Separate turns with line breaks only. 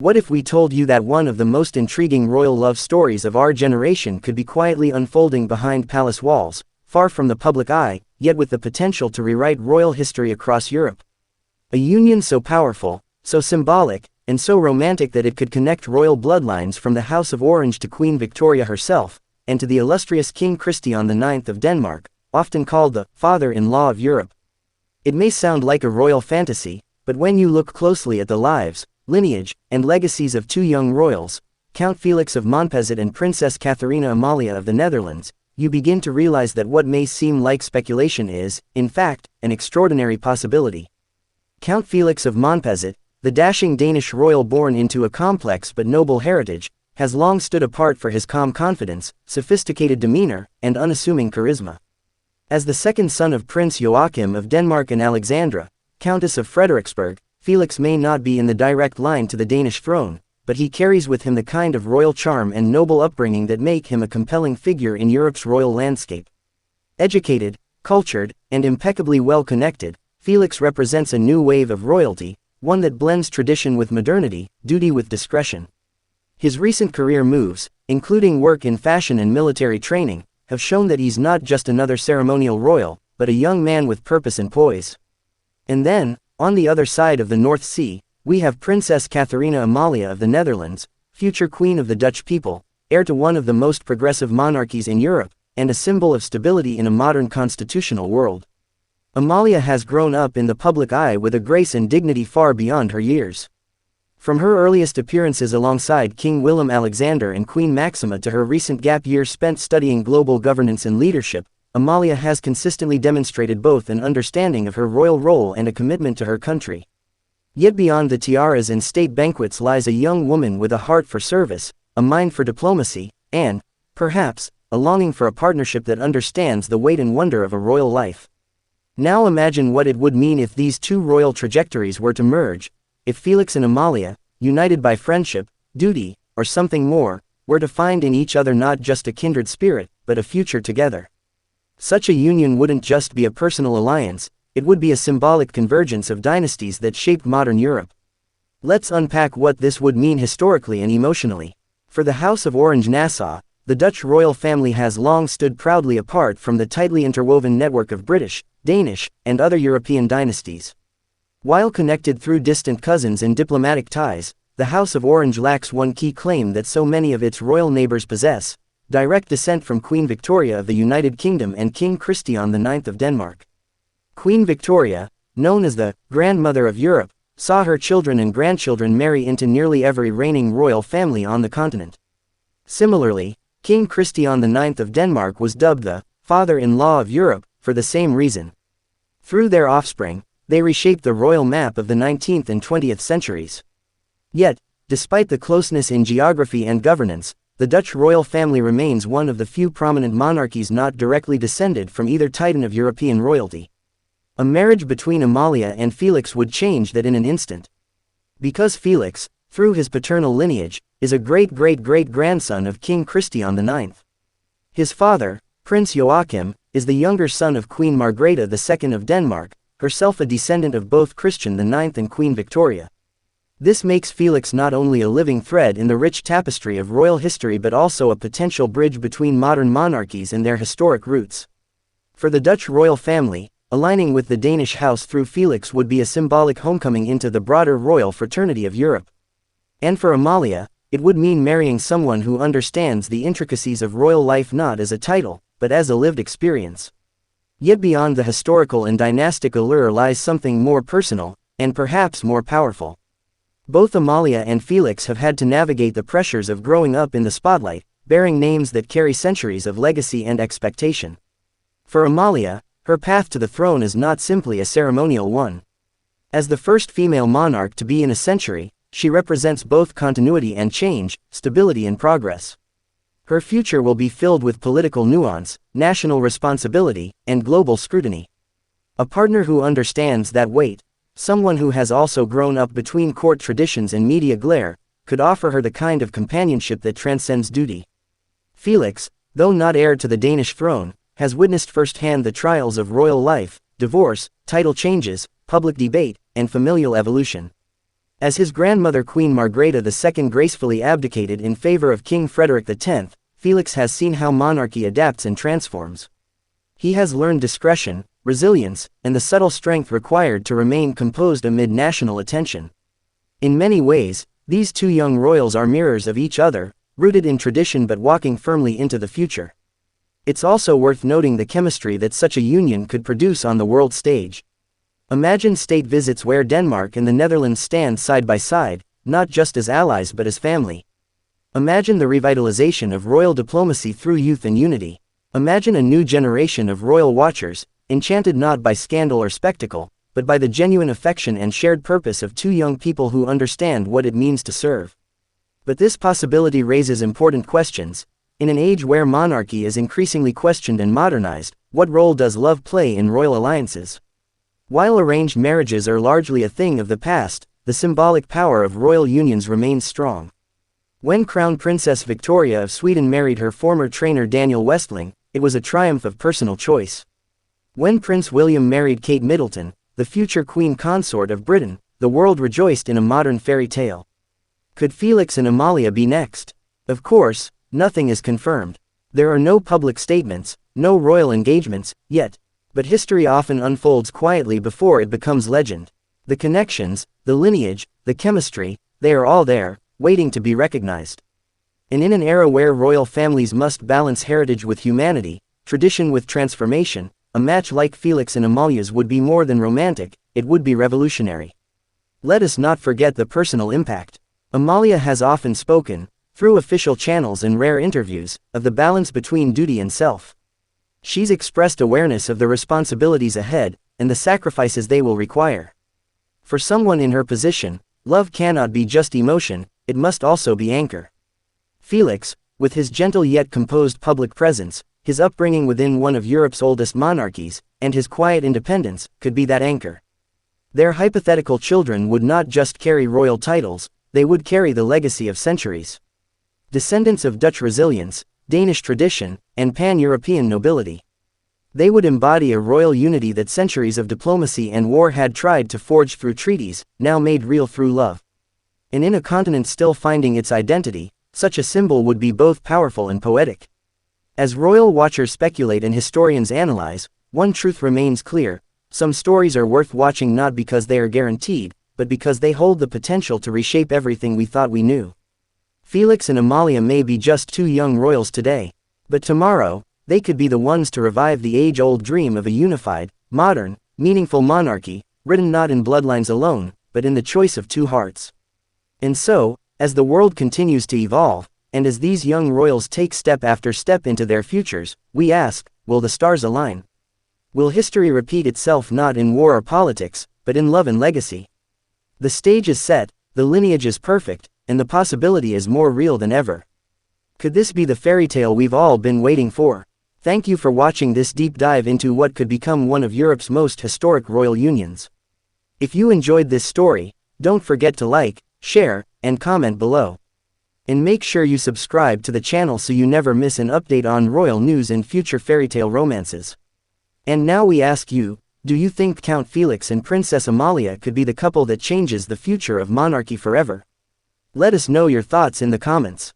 What if we told you that one of the most intriguing royal love stories of our generation could be quietly unfolding behind palace walls, far from the public eye, yet with the potential to rewrite royal history across Europe? A union so powerful, so symbolic, and so romantic that it could connect royal bloodlines from the House of Orange to Queen Victoria herself, and to the illustrious King Christian IX of Denmark, often called the father-in-law of Europe. It may sound like a royal fantasy, but when you look closely at the lives, lineage, and legacies of two young royals, Count Felix of Monpezat and Princess Catharina-Amalia of the Netherlands, you begin to realize that what may seem like speculation is, in fact, an extraordinary possibility. Count Felix of Monpezat, the dashing Danish royal born into a complex but noble heritage, has long stood apart for his calm confidence, sophisticated demeanor, and unassuming charisma. As the second son of Prince Joachim of Denmark and Alexandra, Countess of Frederiksberg, Felix may not be in the direct line to the Danish throne, but he carries with him the kind of royal charm and noble upbringing that make him a compelling figure in Europe's royal landscape. Educated, cultured, and impeccably well-connected, Felix represents a new wave of royalty, one that blends tradition with modernity, duty with discretion. His recent career moves, including work in fashion and military training, have shown that he's not just another ceremonial royal, but a young man with purpose and poise. And then, on the other side of the North Sea, we have Princess Catharina-Amalia of the Netherlands, future queen of the Dutch people, heir to one of the most progressive monarchies in Europe, and a symbol of stability in a modern constitutional world. Amalia has grown up in the public eye with a grace and dignity far beyond her years. From her earliest appearances alongside King Willem-Alexander and Queen Maxima to her recent gap year spent studying global governance and leadership, Amalia has consistently demonstrated both an understanding of her royal role and a commitment to her country. Yet beyond the tiaras and state banquets lies a young woman with a heart for service, a mind for diplomacy, and, perhaps, a longing for a partnership that understands the weight and wonder of a royal life. Now imagine what it would mean if these two royal trajectories were to merge, if Felix and Amalia, united by friendship, duty, or something more, were to find in each other not just a kindred spirit, but a future together. Such a union wouldn't just be a personal alliance, it would be a symbolic convergence of dynasties that shaped modern Europe. Let's unpack what this would mean historically and emotionally. For the House of Orange-Nassau, the Dutch royal family has long stood proudly apart from the tightly interwoven network of British, Danish, and other European dynasties. While connected through distant cousins and diplomatic ties, the House of Orange lacks one key claim that so many of its royal neighbors possess: direct descent from Queen Victoria of the United Kingdom and King Christian IX of Denmark. Queen Victoria, known as the grandmother of Europe, saw her children and grandchildren marry into nearly every reigning royal family on the continent. Similarly, King Christian IX of Denmark was dubbed the father-in-law of Europe for the same reason. Through their offspring, they reshaped the royal map of the 19th and 20th centuries. Yet, despite the closeness in geography and governance, the Dutch royal family remains one of the few prominent monarchies not directly descended from either titan of European royalty. A marriage between Amalia and Felix would change that in an instant. Because Felix, through his paternal lineage, is a great-great-great-grandson of King Christian IX. His father, Prince Joachim, is the younger son of Queen Margrethe II of Denmark, herself a descendant of both Christian IX and Queen Victoria. This makes Felix not only a living thread in the rich tapestry of royal history but also a potential bridge between modern monarchies and their historic roots. For the Dutch royal family, aligning with the Danish house through Felix would be a symbolic homecoming into the broader royal fraternity of Europe. And for Amalia, it would mean marrying someone who understands the intricacies of royal life not as a title, but as a lived experience. Yet beyond the historical and dynastic allure lies something more personal, and perhaps more powerful. Both Amalia and Felix have had to navigate the pressures of growing up in the spotlight, bearing names that carry centuries of legacy and expectation. For Amalia, her path to the throne is not simply a ceremonial one. As the first female monarch to be in a century, she represents both continuity and change, stability and progress. Her future will be filled with political nuance, national responsibility, and global scrutiny. A partner who understands that weight, someone who has also grown up between court traditions and media glare, could offer her the kind of companionship that transcends duty. Felix, though not heir to the Danish throne, has witnessed firsthand the trials of royal life, divorce, title changes, public debate, and familial evolution. As his grandmother Queen Margrethe II gracefully abdicated in favor of King Frederick X, Felix has seen how monarchy adapts and transforms. He has learned discretion, resilience, and the subtle strength required to remain composed amid national attention. In many ways, these two young royals are mirrors of each other, rooted in tradition but walking firmly into the future. It's also worth noting the chemistry that such a union could produce on the world stage. Imagine state visits where Denmark and the Netherlands stand side by side, not just as allies but as family. Imagine the revitalization of royal diplomacy through youth and unity. Imagine a new generation of royal watchers, enchanted not by scandal or spectacle, but by the genuine affection and shared purpose of two young people who understand what it means to serve. But this possibility raises important questions. In an age where monarchy is increasingly questioned and modernized, what role does love play in royal alliances? While arranged marriages are largely a thing of the past, the symbolic power of royal unions remains strong. When Crown Princess Victoria of Sweden married her former trainer Daniel Westling, it was a triumph of personal choice. When Prince William married Kate Middleton, the future Queen Consort of Britain, the world rejoiced in a modern fairy tale. Could Felix and Amalia be next? Of course, nothing is confirmed. There are no public statements, no royal engagements, yet. But history often unfolds quietly before it becomes legend. The connections, the lineage, the chemistry, they are all there, waiting to be recognized. And in an era where royal families must balance heritage with humanity, tradition with transformation, a match like Felix and Amalia's would be more than romantic, it would be revolutionary. Let us not forget the personal impact. Amalia has often spoken, through official channels and rare interviews, of the balance between duty and self. She's expressed awareness of the responsibilities ahead, and the sacrifices they will require. For someone in her position, love cannot be just emotion, it must also be anchor. Felix, with his gentle yet composed public presence, his upbringing within one of Europe's oldest monarchies, and his quiet independence, could be that anchor. Their hypothetical children would not just carry royal titles, they would carry the legacy of centuries. Descendants of Dutch resilience, Danish tradition, and pan-European nobility. They would embody a royal unity that centuries of diplomacy and war had tried to forge through treaties, now made real through love. And in a continent still finding its identity, such a symbol would be both powerful and poetic. As royal watchers speculate and historians analyze, one truth remains clear: some stories are worth watching not because they are guaranteed, but because they hold the potential to reshape everything we thought we knew. Felix and Amalia may be just two young royals today, but tomorrow, they could be the ones to revive the age-old dream of a unified, modern, meaningful monarchy, written not in bloodlines alone, but in the choice of two hearts. And so, as the world continues to evolve, and as these young royals take step after step into their futures, we ask, will the stars align? Will history repeat itself not in war or politics, but in love and legacy? The stage is set, the lineage is perfect, and the possibility is more real than ever. Could this be the fairy tale we've all been waiting for? Thank you for watching this deep dive into what could become one of Europe's most historic royal unions. If you enjoyed this story, don't forget to like, share, and comment below. And make sure you subscribe to the channel so you never miss an update on royal news and future fairy tale romances. And now we ask you, do you think Count Felix and Princess Amalia could be the couple that changes the future of monarchy forever? Let us know your thoughts in the comments.